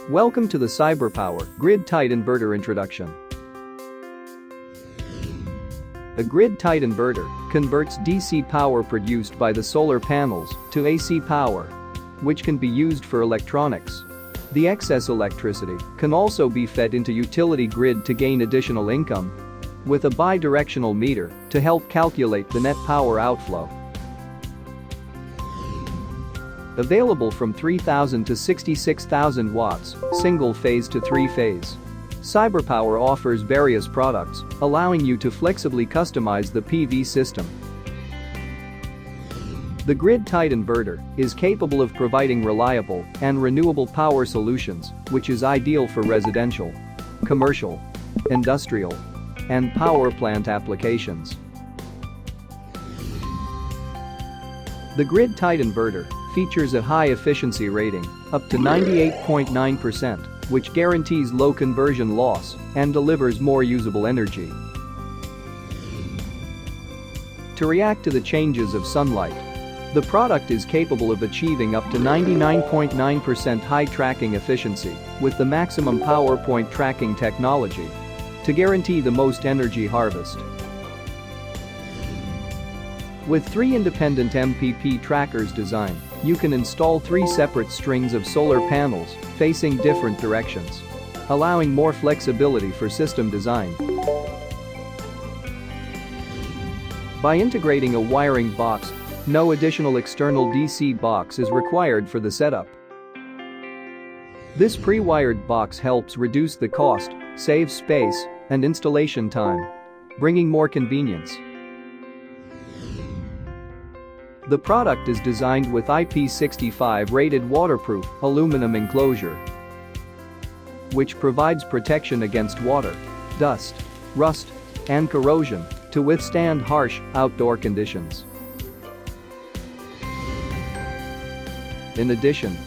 Welcome to the CyberPower Grid-tied Inverter introduction. A grid-tied inverter converts DC power produced by the solar panels to AC power, which can be used for electronics. The excess electricity can also be fed into utility grid to gain additional income, with a bidirectional meter to help calculate the net power outflow. Available from 3,000 to 66,000 watts, single-phase to three-phase. CyberPower offers various products, allowing you to flexibly customize the PV system. The grid-tied inverter is capable of providing reliable and renewable power solutions, which is ideal for residential, commercial, industrial, and power plant applications. The grid-tied inverter features a high efficiency rating, up to 98.9%, which guarantees low conversion loss and delivers more usable energy. To react to the changes of sunlight, the product is capable of achieving up to 99.9% high tracking efficiency with the maximum power point tracking technology to guarantee the most energy harvest. With 3 independent MPPT trackers designed, you can install 3 separate strings of solar panels facing different directions, allowing more flexibility for system design. By integrating a wiring box, no additional external DC box is required for the setup. This pre-wired box helps reduce the cost, save space, and installation time, bringing more convenience. The product is designed with IP65 rated waterproof aluminum enclosure, which provides protection against water, dust, rust, and corrosion to withstand harsh outdoor conditions. In addition,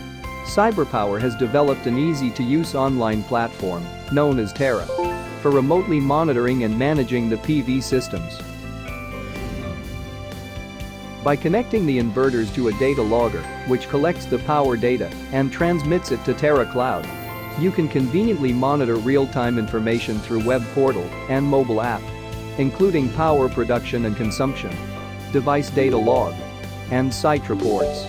CyberPower has developed an easy-to-use online platform known as Terra for remotely monitoring and managing the PV systems. By connecting the inverters to a data logger, which collects the power data and transmits it to Terra Cloud, you can conveniently monitor real-time information through web portal and mobile app, including power production and consumption, device data log, and site reports.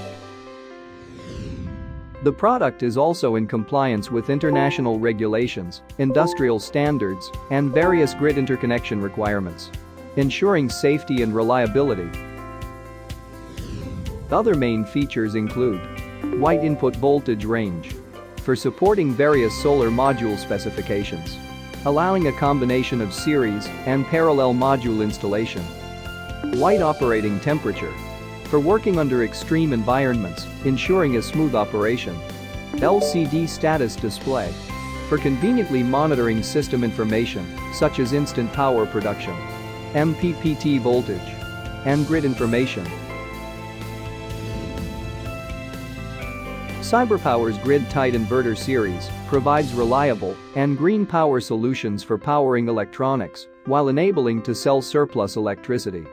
The product is also in compliance with international regulations, industrial standards, and various grid interconnection requirements, ensuring safety and reliability. Other main features include wide input voltage range for supporting various solar module specifications, allowing a combination of series and parallel module installation. Wide operating temperature for working under extreme environments, ensuring a smooth operation. LCD status display for conveniently monitoring system information such as instant power production, MPPT voltage, and grid information. CyberPower's Grid-tied Inverter Series provides reliable and green power solutions for powering electronics while enabling to sell surplus electricity.